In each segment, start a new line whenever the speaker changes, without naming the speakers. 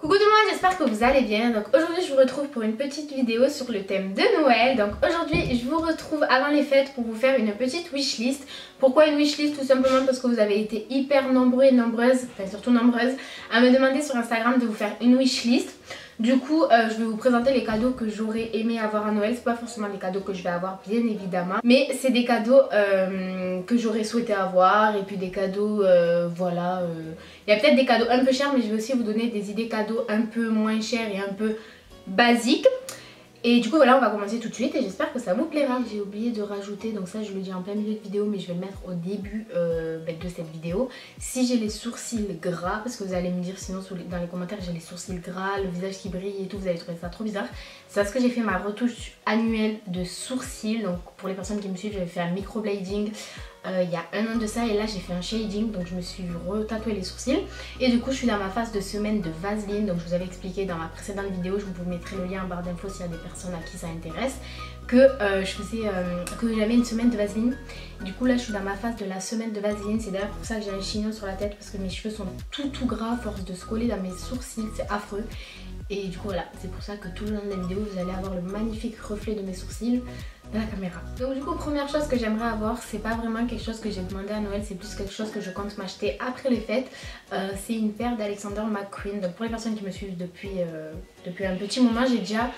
Coucou tout le monde, j'espère que vous allez bien. Donc aujourd'hui je vous retrouve pour une petite vidéo sur le thème de Noël. Donc aujourd'hui je vous retrouve avant les fêtes pour vous faire une petite wishlist. Pourquoi une wishlist? Tout simplement parce que vous avez été hyper nombreux et nombreuses, enfin surtout nombreuses, à me demander sur Instagram de vous faire une wishlist. Du coup, je vais vous présenter les cadeaux que j'aurais aimé avoir à Noël. C'est pas forcément les cadeaux que je vais avoir, bien évidemment. Mais c'est des cadeaux que j'aurais souhaité avoir. Et puis des cadeaux, voilà. Il y a peut-être des cadeaux un peu chers, mais je vais aussi vous donner des idées cadeaux un peu moins chers et un peu basiques. Et du coup voilà, on va commencer tout de suite et j'espère que ça vous plaira. J'ai oublié de rajouter, donc ça je le dis en plein milieu de vidéo, mais je vais le mettre au début de cette vidéo. Si j'ai les sourcils gras, parce que vous allez me dire sinon dans les commentaires j'ai les sourcils gras, le visage qui brille et tout, vous allez trouver ça trop bizarre. C'est parce que j'ai fait ma retouche annuelle de sourcils. Donc pour les personnes qui me suivent, j'avais fait un microblading il y a un an de ça, et là j'ai fait un shading, donc je me suis retatoué les sourcils. Et du coup je suis dans ma phase de semaine de vaseline, donc je vous avais expliqué dans ma précédente vidéo, je vous mettrai le lien en barre d'infos s'il y a des personnes à qui ça intéresse, que que j'avais une semaine de vaseline. Du coup là je suis dans ma phase de la semaine de vaseline. C'est d'ailleurs pour ça que j'ai un chignon sur la tête, parce que mes cheveux sont tout gras à force de se coller dans mes sourcils, c'est affreux. Et du coup voilà, c'est pour ça que tout le long de la vidéo vous allez avoir le magnifique reflet de mes sourcils dans la caméra. Donc du coup, première chose que j'aimerais avoir, c'est pas vraiment quelque chose que j'ai demandé à Noël, c'est plus quelque chose que je compte m'acheter après les fêtes. C'est une paire d'Alexander McQueen. Donc pour les personnes qui me suivent depuis un petit moment, j'ai déjà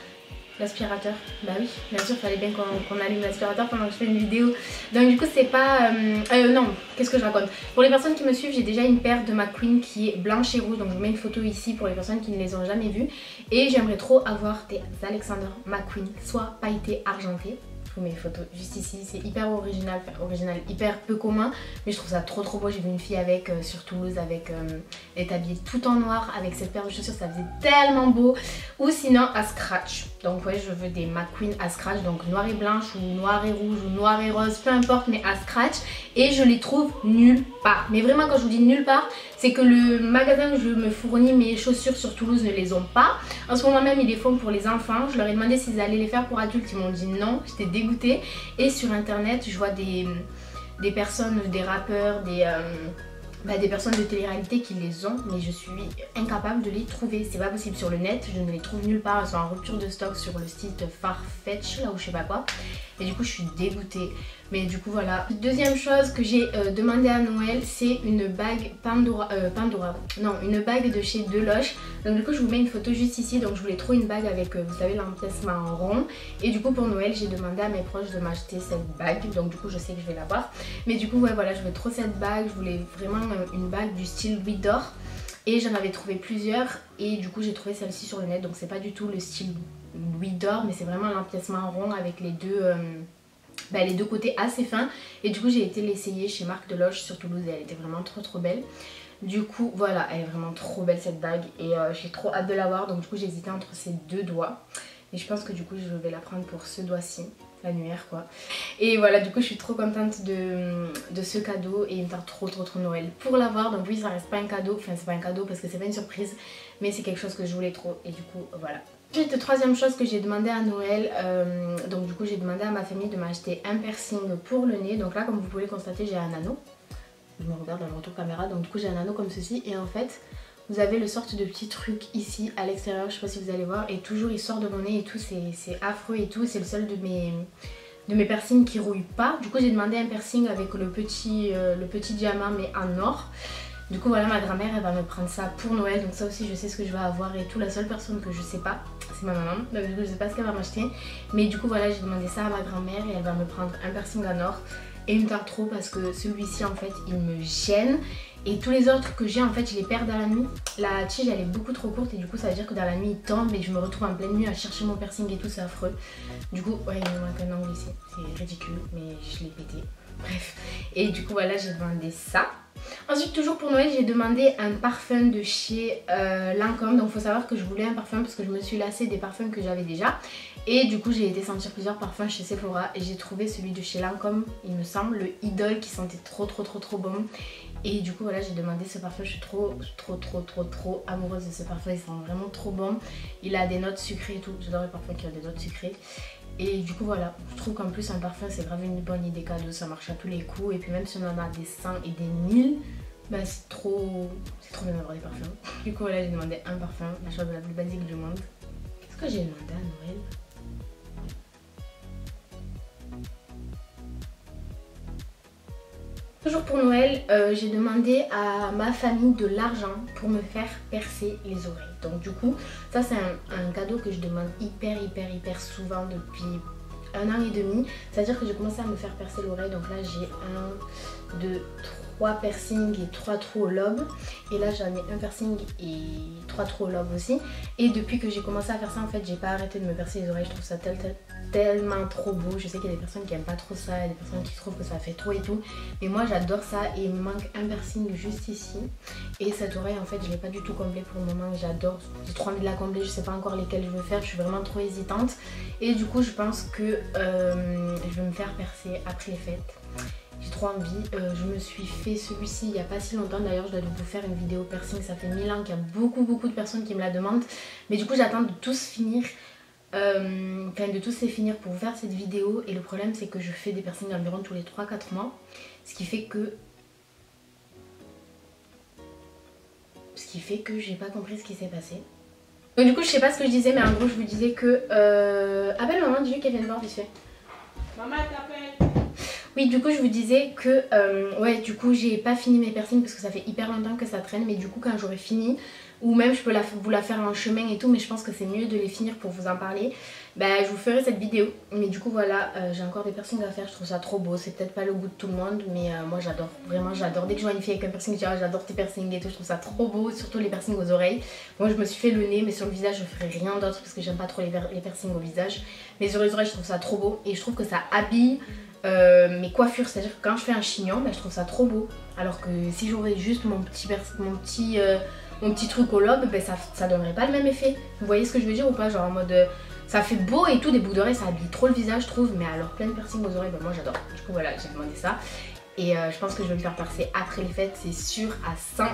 l'aspirateur. Bah oui, bien sûr, il fallait bien qu'on allume l'aspirateur pendant que je fais une vidéo. Donc du coup c'est pas... non, qu'est-ce que je raconte? Pour les personnes qui me suivent, j'ai déjà une paire de McQueen qui est blanche et rouge. Donc je vous mets une photo ici pour les personnes qui ne les ont jamais vues. Et j'aimerais trop avoir des Alexander McQueen, soit pailletés argentés. Je vous mets une photo juste ici, c'est hyper original, enfin original, hyper peu commun, mais je trouve ça trop beau. J'ai vu une fille avec sur Toulouse avec elle est habillée tout en noir avec cette paire de chaussures, ça faisait tellement beau. Ou sinon à scratch, donc ouais, je veux des McQueen à scratch, donc noir et blanche ou noir et rouge ou noir et rose, peu importe, mais à scratch. Et je les trouve nulle part, mais vraiment quand je vous dis nulle part, c'est que le magasin où je me fournis mes chaussures sur Toulouse ne les ont pas. En ce moment même ils les font pour les enfants, je leur ai demandé s'ils allaient les faire pour adultes, ils m'ont dit non, j'étais dégoûtée. Et sur internet je vois des personnes, des rappeurs, des personnes de télé-réalité qui les ont, mais je suis incapable de les trouver. C'est pas possible sur le net, je ne les trouve nulle part. Elles sont en rupture de stock sur le site Farfetch, là où je sais pas quoi. Et du coup je suis dégoûtée. Mais du coup voilà. Deuxième chose que j'ai demandé à Noël, c'est une bague une bague de chez Deloche. Donc du coup je vous mets une photo juste ici. Donc je voulais trop une bague avec, vous savez, l'emplacement en rond. Et du coup pour Noël j'ai demandé à mes proches de m'acheter cette bague. Donc du coup je sais que je vais l'avoir. Mais du coup ouais voilà, je veux trop cette bague. Je voulais vraiment une bague du style Louis d'or. Et j'en avais trouvé plusieurs. Et du coup j'ai trouvé celle-ci sur le net. Donc c'est pas du tout le style Louis d'or, mais c'est vraiment l'emplacement rond avec les deux côtés assez fins. Et du coup j'ai été l'essayer chez Marc Deloche sur Toulouse et elle était vraiment trop belle. Du coup voilà, elle est vraiment trop belle cette bague et j'ai trop hâte de l'avoir. Donc du coup j'ai hésité entre ces deux doigts. Et je pense que du coup je vais la prendre pour ce doigt-ci, l'annuaire quoi. Et voilà, du coup je suis trop contente de ce cadeau et il me tarde trop Noël pour l'avoir. Donc oui, ça reste pas un cadeau, enfin c'est pas un cadeau parce que c'est pas une surprise, mais c'est quelque chose que je voulais trop et du coup voilà. Ensuite, troisième chose que j'ai demandé à Noël, donc du coup j'ai demandé à ma famille de m'acheter un piercing pour le nez. Donc là comme vous pouvez le constater, j'ai un anneau. Je me regarde dans le retour caméra, donc du coup j'ai un anneau comme ceci et en fait vous avez le sorte de petit truc ici à l'extérieur, je sais pas si vous allez voir, et toujours il sort de mon nez et tout, c'est affreux et tout. C'est le seul de mes piercings qui rouille pas. Du coup j'ai demandé un piercing avec le petit diamant mais en or. Du coup voilà, ma grand-mère elle va me prendre ça pour Noël, donc ça aussi je sais ce que je vais avoir et tout. La seule personne que je sais pas c'est ma maman, donc du coup je sais pas ce qu'elle va m'acheter. Mais du coup voilà, j'ai demandé ça à ma grand-mère et elle va me prendre un piercing en or. Et il me tarde trop parce que celui-ci en fait il me gêne. Et tous les autres que j'ai en fait je les perds dans la nuit. La tige elle est beaucoup trop courte et du coup ça veut dire que dans la nuit il tombe et je me retrouve en pleine nuit à chercher mon piercing et tout, c'est affreux. Du coup ouais, il me manque un ongle ici, c'est ridicule mais je l'ai pété. Bref, et du coup voilà, j'ai demandé ça. Ensuite toujours pour Noël j'ai demandé un parfum de chez Lancôme. Donc il faut savoir que je voulais un parfum parce que je me suis lassée des parfums que j'avais déjà. Et du coup j'ai été sentir plusieurs parfums chez Sephora et j'ai trouvé celui de chez Lancôme, il me semble, le Idol, qui sentait trop bon. Et du coup voilà, j'ai demandé ce parfum, je suis trop amoureuse de ce parfum, il sent vraiment trop bon. Il a des notes sucrées et tout, j'adore les parfums qui ont des notes sucrées. Et du coup voilà, je trouve qu'en plus un parfum c'est grave une bonne idée cadeau, ça marche à tous les coups. Et puis même si on en a des 100 et des 1000, Bah c'est trop bien d'avoir des parfums. Du coup voilà, j'ai demandé un parfum, la chose la plus basique du monde. Qu'est-ce que j'ai demandé à Noël? Toujours pour Noël, j'ai demandé à ma famille de l'argent pour me faire percer les oreilles. Donc du coup, ça c'est un cadeau que je demande hyper souvent depuis 1 an et demi. C'est-à-dire que j'ai commencé à me faire percer l'oreille. Donc là j'ai 1, 2, 3 piercings et 3 trous au lobe. Et là j'en ai un piercing et 3 trous au lobe aussi. Et depuis que j'ai commencé à faire ça, en fait, j'ai pas arrêté de me percer les oreilles. Je trouve ça tellement trop beau. Je sais qu'il y a des personnes qui aiment pas trop ça, il y a des personnes qui trouvent que ça fait trop et tout. Mais moi j'adore ça et il me manque un piercing juste ici. Et cette oreille en fait je l'ai pas du tout comblée pour le moment. J'adore, j'ai trop envie de la combler. Je sais pas encore lesquelles je veux faire, je suis vraiment trop hésitante. Et du coup je pense que je vais me faire percer après les fêtes. J'ai trop envie. Je me suis fait celui-ci il n'y a pas si longtemps. D'ailleurs, je dois vous faire une vidéo piercing. Ça fait 1000 ans qu'il y a beaucoup de personnes qui me la demandent. Mais du coup, j'attends de tous finir. Enfin, de tous les finir pour vous faire cette vidéo. Et le problème, c'est que je fais des piercings environ tous les 3-4 mois. Ce qui fait que j'ai pas compris ce qui s'est passé. Donc du coup, je sais pas ce que je disais, mais en gros, je vous disais que... Appelle maman, dis-lui qu'elle vient de voir vite fait.
Maman t'appelle.
Oui, du coup je vous disais que ouais, du coup j'ai pas fini mes piercings parce que ça fait hyper longtemps que ça traîne. Mais du coup quand j'aurai fini, ou même je peux vous la faire en chemin et tout, mais je pense que c'est mieux de les finir pour vous en parler. Bah je vous ferai cette vidéo. Mais du coup voilà, j'ai encore des piercings à faire, je trouve ça trop beau. C'est peut-être pas le goût de tout le monde, mais moi j'adore, vraiment j'adore. Dès que je vois une fille avec un piercing, je dis ah, j'adore tes piercings et tout, je trouve ça trop beau. Surtout les piercings aux oreilles. Moi je me suis fait le nez, mais sur le visage je ferai rien d'autre parce que j'aime pas trop les piercings au visage. Mais sur les oreilles je trouve ça trop beau et je trouve que ça habille mes coiffures, c'est à dire que quand je fais un chignon, bah, je trouve ça trop beau. Alors que si j'aurais juste mon petit truc au lobe, bah, ça donnerait pas le même effet. Vous voyez ce que je veux dire ou pas? Genre en mode ça fait beau et tout, des boucles d'oreilles ça habille trop le visage je trouve. Mais alors plein de piercings aux oreilles, bah, moi j'adore. Du coup voilà, j'ai demandé ça. Et je pense que je vais me faire percer après les fêtes, c'est sûr à 100%.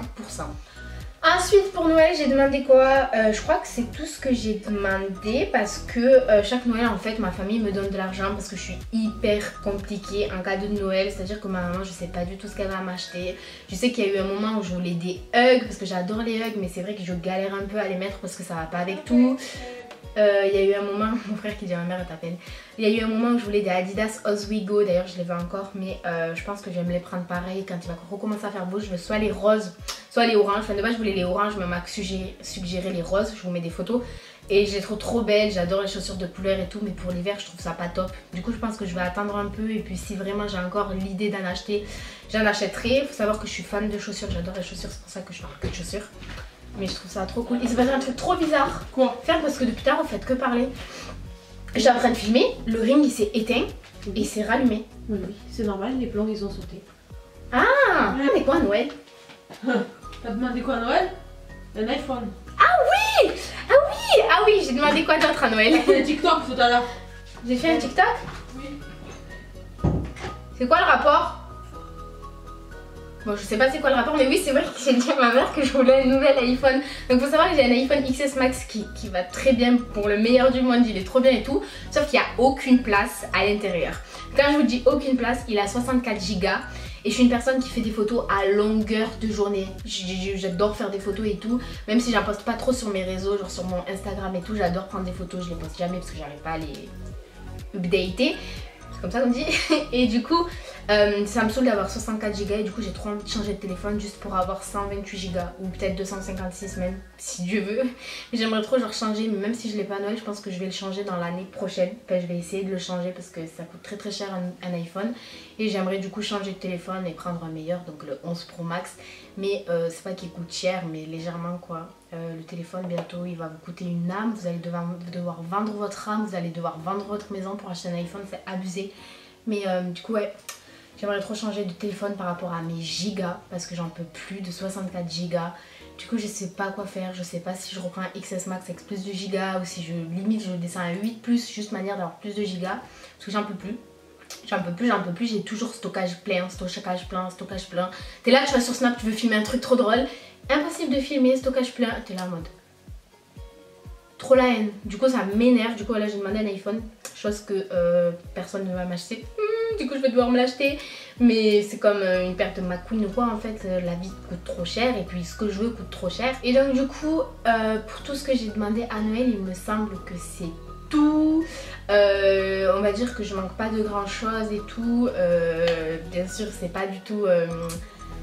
Ensuite pour Noël j'ai demandé quoi? Je crois que c'est tout ce que j'ai demandé parce que chaque Noël en fait ma famille me donne de l'argent parce que je suis hyper compliquée en cadeau de Noël. C'est à dire que ma maman je sais pas du tout ce qu'elle va m'acheter. Je sais qu'il y a eu un moment où je voulais des hugs parce que j'adore les hugs, mais c'est vrai que je galère un peu à les mettre parce que ça va pas avec tout. Il y a eu un moment, mon frère qui dit à ma mère elle t'appelle. Il y a eu un moment où je voulais des Adidas Oswego, d'ailleurs je les veux encore, mais je pense que je vais me les prendre pareil quand il va recommencer à faire beau. Je veux soit les roses, soit les oranges. Enfin de base je voulais les oranges, mais m'a suggéré les roses, je vous mets des photos. Et je les trouve trop belles, j'adore les chaussures de couleur et tout, mais pour l'hiver je trouve ça pas top. Du coup je pense que je vais attendre un peu et puis si vraiment j'ai encore l'idée d'en acheter, j'en achèterai. Il faut savoir que je suis fan de chaussures, j'adore les chaussures, c'est pour ça que je parle que de chaussures. Mais je trouve ça trop cool. Il s'est passé un truc trop bizarre.
Quoi?
Faire parce que depuis tard, on fait que parler. J'étais en train de filmer, le ring il s'est éteint et il s'est rallumé.
Oui, c'est normal, les plombs ils ont sauté.
Ah, mais quoi à Noël?
T'as demandé quoi à Noël? Un iPhone.
Ah oui! Ah oui! Ah oui, j'ai demandé quoi d'autre à Noël?
T'as fait un TikTok tout à l'heure.
J'ai fait un TikTok?
Oui.
C'est quoi le rapport? Bon, je sais pas c'est quoi le rapport, mais oui, c'est vrai que j'ai dit à ma mère que je voulais un nouvel iPhone. Donc, faut savoir que j'ai un iPhone XS Max qui va très bien pour le meilleur du monde, il est trop bien et tout. Sauf qu'il n'y a aucune place à l'intérieur. Quand je vous dis aucune place, il a 64 Go. Et je suis une personne qui fait des photos à longueur de journée. J'adore faire des photos et tout. Même si j'en poste pas trop sur mes réseaux, genre sur mon Instagram et tout, j'adore prendre des photos. Je les poste jamais parce que j'arrive pas à les updater. C'est comme ça qu'on dit. Et du coup, ça me saoule d'avoir 64 Go et du coup j'ai trop envie de changer de téléphone juste pour avoir 128 Go ou peut-être 256 même, si Dieu veut. Mais j'aimerais trop genre changer, mais même si je l'ai pas à Noël, je pense que je vais le changer dans l'année prochaine. Enfin, je vais essayer de le changer parce que ça coûte très cher un iPhone. Et j'aimerais du coup changer de téléphone et prendre un meilleur, donc le 11 Pro Max. Mais c'est pas qu'il coûte cher, mais légèrement quoi. Le téléphone bientôt il va vous coûter une âme, vous allez devoir vendre votre âme, vous allez devoir vendre votre maison pour acheter un iPhone, c'est abusé. Mais du coup ouais, j'aimerais trop changer de téléphone par rapport à mes gigas parce que j'en peux plus de 64 gigas. Du coup je sais pas quoi faire, je sais pas si je reprends un XS Max avec plus de gigas ou si je limite je descends à 8 plus, juste manière d'avoir plus de gigas parce que j'en peux plus. J'en peux plus, j'ai toujours stockage plein. T'es là, tu vas sur Snap, tu veux filmer un truc trop drôle. Impossible de filmer, stockage plein. T'es là en mode trop la haine. Du coup ça m'énerve. Du coup là j'ai demandé un iPhone, chose que personne ne va m'acheter. du coup je vais devoir me l'acheter. Mais c'est comme une paire de McQueen ou quoi en fait, la vie coûte trop cher et puis ce que je veux coûte trop cher. Et donc du coup, pour tout ce que j'ai demandé à Noël, il me semble que c'est tout. On va dire que je manque pas de grand chose et tout. Bien sûr c'est pas du tout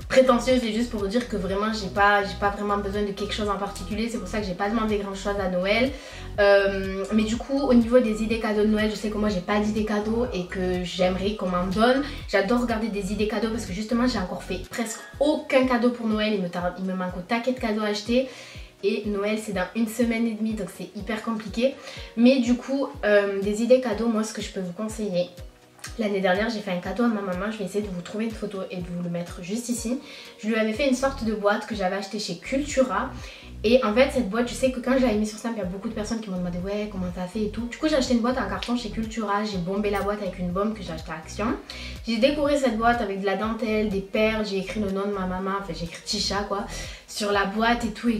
prétentieux, c'est juste pour vous dire que vraiment j'ai pas vraiment besoin de quelque chose en particulier. C'est pour ça que j'ai pas demandé grand chose à Noël. Mais du coup au niveau des idées cadeaux de Noël, je sais que moi j'ai pas d'idées cadeaux et que j'aimerais qu'on m'en donne. J'adore regarder des idées cadeaux parce que justement j'ai encore fait presque aucun cadeau pour Noël. Il me manque au taquet de cadeaux à acheter. Et Noël c'est dans 1 semaine et demie, donc c'est hyper compliqué. Mais du coup des idées cadeaux, moi ce que je peux vous conseiller, l'année dernière j'ai fait un cadeau à ma maman. Je vais essayer de vous trouver une photo et de vous le mettre juste ici. Je lui avais fait une sorte de boîte que j'avais achetée chez Cultura. Et en fait cette boîte, je sais que quand je l'avais mis sur Snap, il y a beaucoup de personnes qui m'ont demandé ouais comment t'as fait et tout. Du coup j'ai acheté une boîte en carton chez Cultura. J'ai bombé la boîte avec une bombe que j'ai achetée à Action. J'ai décoré cette boîte avec de la dentelle, des perles. J'ai écrit le nom de ma maman, enfin j'ai écrit Tisha quoi, sur la boîte et tout.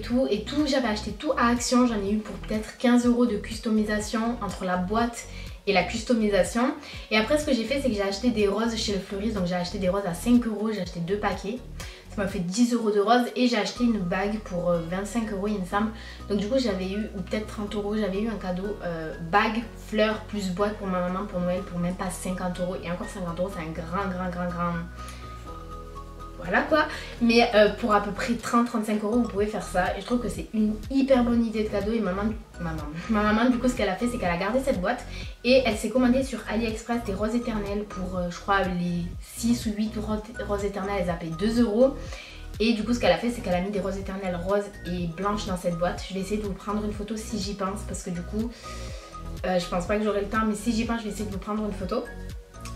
J'avais acheté tout à Action. J'en ai eu pour peut-être 15 € de customisation entre la boîte et la customisation. Et après ce que j'ai fait, c'est que j'ai acheté des roses chez le fleuriste. Donc j'ai acheté des roses à 5 €, j'ai acheté 2 paquets. Ça m'a fait 10 € de roses et j'ai acheté une bague pour 25 € il me semble. Donc du coup j'avais eu, ou peut-être 30 €, j'avais eu un cadeau bague, fleurs plus boîte pour ma maman pour Noël pour même pas 50 €. Et encore 50 € c'est un grand... Voilà quoi. Mais pour à peu près 30-35 € vous pouvez faire ça. Et je trouve que c'est une hyper bonne idée de cadeau. Et ma maman du coup ce qu'elle a fait, c'est qu'elle a gardé cette boîte. Et elle s'est commandé sur AliExpress des roses éternelles pour je crois les 6 ou 8 roses éternelles. Elle a payé 2 €. Et du coup ce qu'elle a fait, c'est qu'elle a mis des roses éternelles roses et blanches dans cette boîte. Je vais essayer de vous prendre une photo si j'y pense. Parce que du coup je pense pas que j'aurai le temps. Mais si j'y pense, je vais essayer de vous prendre une photo.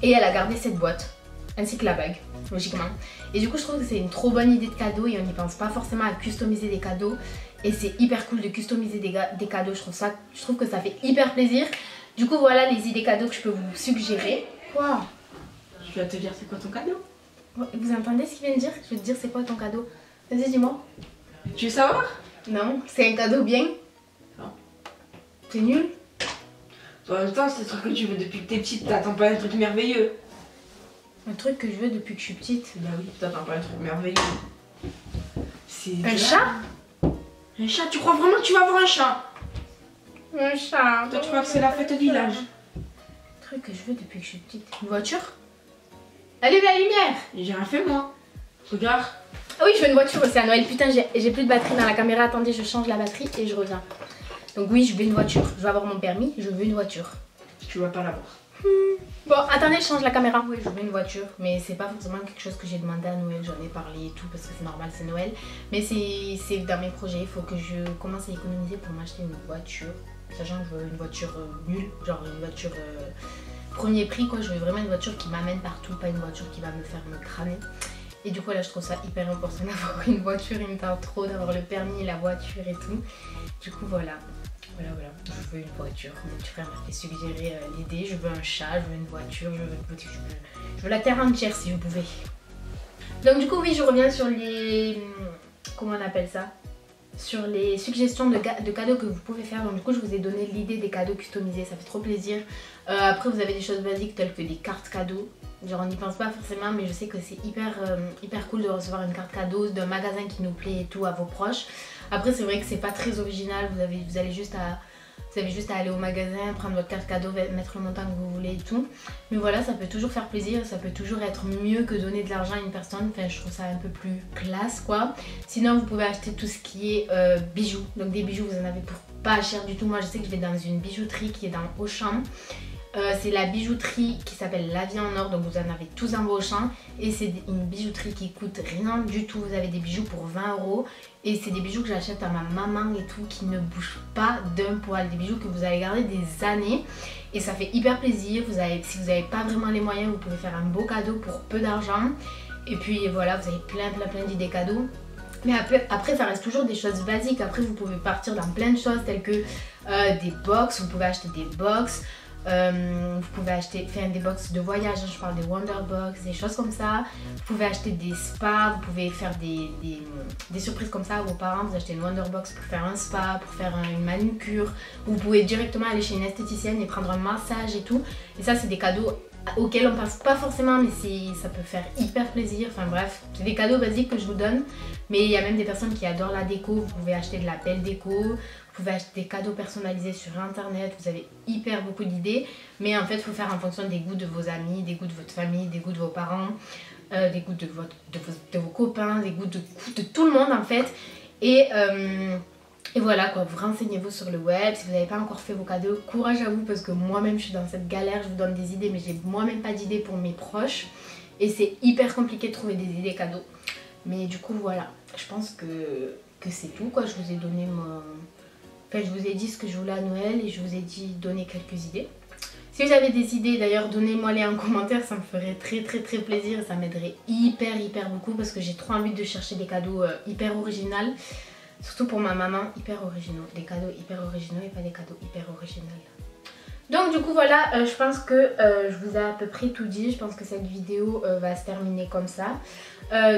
Et elle a gardé cette boîte ainsi que la bague, logiquement. Et du coup je trouve que c'est une trop bonne idée de cadeau et on n'y pense pas forcément à customiser des cadeaux. Et c'est hyper cool de customiser des cadeaux, je trouve que ça fait hyper plaisir. Du coup voilà les idées cadeaux que je peux vous suggérer. Quoi?
Je vais te dire c'est quoi ton cadeau.
Vous entendez ce qu'il vient de dire? Je vais te dire c'est quoi ton cadeau. Vas-y dis-moi.
Tu veux savoir?
Non, c'est un cadeau bien.
Non.
C'est nul.
En même temps c'est le truc que tu veux depuis que t'es petite, t'attends pas un truc merveilleux.
Un truc que je veux depuis que je suis petite.
Bah oui, t'attends pas un truc merveilleux. C'est
un chat?
Un chat? Tu crois vraiment que tu vas avoir un chat?
Un chat.
Toi tu crois que c'est la fête au village?
Un truc que je veux depuis que je suis petite. Une voiture? Allume la lumière.
J'ai rien fait moi. Regarde.
Ah oui, je veux une voiture aussi à Noël. Putain, j'ai plus de batterie dans la caméra. Attendez, je change la batterie et je reviens. Donc oui, je veux une voiture. Je veux avoir mon permis, je veux une voiture.
Tu vas pas l'avoir.
Bon, attendez, je change la caméra. Oui, je veux une voiture, mais c'est pas forcément quelque chose que j'ai demandé à Noël. J'en ai parlé et tout parce que c'est normal, c'est Noël. Mais c'est dans mes projets. Il faut que je commence à économiser pour m'acheter une voiture. Sachant que je veux une voiture nulle, genre une voiture premier prix quoi. Je veux vraiment une voiture qui m'amène partout, pas une voiture qui va me faire me cramer. Et du coup là je trouve ça hyper important d'avoir une voiture. Il me tarde trop d'avoir le permis, la voiture et tout. Du coup voilà. Voilà, je veux une voiture. Mon petit frère m'a fait suggérer l'idée. Je veux un chat, je veux une voiture, je veux la terre entière si je pouvais. Donc du coup oui, je reviens sur les... Comment on appelle ça? Sur les suggestions de cadeaux que vous pouvez faire. Donc du coup je vous ai donné l'idée des cadeaux customisés, ça fait trop plaisir. Après vous avez des choses basiques telles que des cartes cadeaux. Genre on n'y pense pas forcément, mais je sais que c'est hyper cool de recevoir une carte cadeau d'un magasin qui nous plaît et tout à vos proches. Après c'est vrai que c'est pas très original, vous avez juste à aller au magasin, prendre votre carte cadeau, mettre le montant que vous voulez et tout. Mais voilà, ça peut toujours faire plaisir, ça peut toujours être mieux que donner de l'argent à une personne. Enfin je trouve ça un peu plus classe quoi. Sinon vous pouvez acheter tout ce qui est bijoux. Donc des bijoux vous en avez pour pas cher du tout. Moi je sais que je vais dans une bijouterie qui est dans Auchan. C'est la bijouterie qui s'appelle La Vie en Or, donc vous en avez tous en Auchan. Et c'est une bijouterie qui coûte rien du tout. Vous avez des bijoux pour 20 € et c'est des bijoux que j'achète à ma maman et tout, qui ne bougent pas d'un poil. Des bijoux que vous allez garder des années et ça fait hyper plaisir. Si vous n'avez pas vraiment les moyens, vous pouvez faire un beau cadeau pour peu d'argent. Et puis voilà, vous avez plein d'idées cadeaux. Mais après ça reste toujours des choses basiques. Après vous pouvez partir dans plein de choses telles que des box. Vous pouvez acheter des box. Vous pouvez acheter des box de voyage, je parle des Wonderbox, des choses comme ça. Vous pouvez acheter des spas, vous pouvez faire des surprises comme ça à vos parents. Vous achetez une Wonderbox pour faire un spa, pour faire une manucure. Vous pouvez directement aller chez une esthéticienne et prendre un massage et tout. Et ça c'est des cadeaux auxquels on pense pas forcément, mais ça peut faire hyper plaisir. Enfin bref, c'est des cadeaux basiques que je vous donne, mais il y a même des personnes qui adorent la déco. Vous pouvez acheter de la belle déco, vous pouvez acheter des cadeaux personnalisés sur internet, vous avez hyper beaucoup d'idées, mais en fait il faut faire en fonction des goûts de vos amis, des goûts de votre famille, des goûts de vos parents, des goûts de vos copains, des goûts de tout le monde en fait. Et voilà quoi, vous renseignez-vous sur le web. Si vous n'avez pas encore fait vos cadeaux, courage à vous, parce que moi-même je suis dans cette galère. Je vous donne des idées mais j'ai moi-même pas d'idées pour mes proches. Et c'est hyper compliqué de trouver des idées cadeaux. Mais du coup voilà, je pense que c'est tout quoi. Je vous ai donné Enfin je vous ai dit ce que je voulais à Noël et je vous ai dit donner quelques idées. Si vous avez des idées d'ailleurs, donnez-moi les en commentaire, ça me ferait très plaisir et ça m'aiderait hyper beaucoup parce que j'ai trop envie de chercher des cadeaux hyper originaux. Surtout pour ma maman, hyper originaux. Des cadeaux hyper originaux et pas des cadeaux hyper originaux. Donc du coup voilà, je pense que je vous ai à peu près tout dit. Je pense que cette vidéo va se terminer comme ça.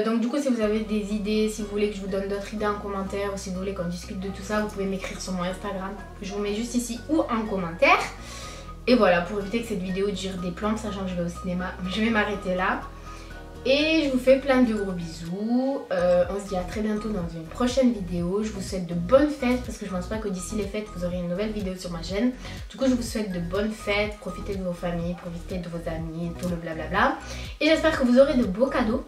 Donc du coup si vous avez des idées, si vous voulez que je vous donne d'autres idées en commentaire ou si vous voulez qu'on discute de tout ça, vous pouvez m'écrire sur mon Instagram. Je vous mets juste ici ou en commentaire. Et voilà, pour éviter que cette vidéo dure des plombes, sachant que je vais au cinéma, je vais m'arrêter là. Et je vous fais plein de gros bisous. On se dit à très bientôt dans une prochaine vidéo. Je vous souhaite de bonnes fêtes parce que je pense pas que d'ici les fêtes vous aurez une nouvelle vidéo sur ma chaîne. Du coup je vous souhaite de bonnes fêtes. Profitez de vos familles, profitez de vos amis, tout le blablabla. Et j'espère que vous aurez de beaux cadeaux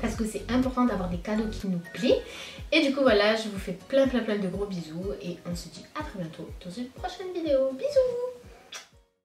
parce que c'est important d'avoir des cadeaux qui nous plaisent. Et du coup voilà, je vous fais plein de gros bisous et on se dit à très bientôt dans une prochaine vidéo. Bisous.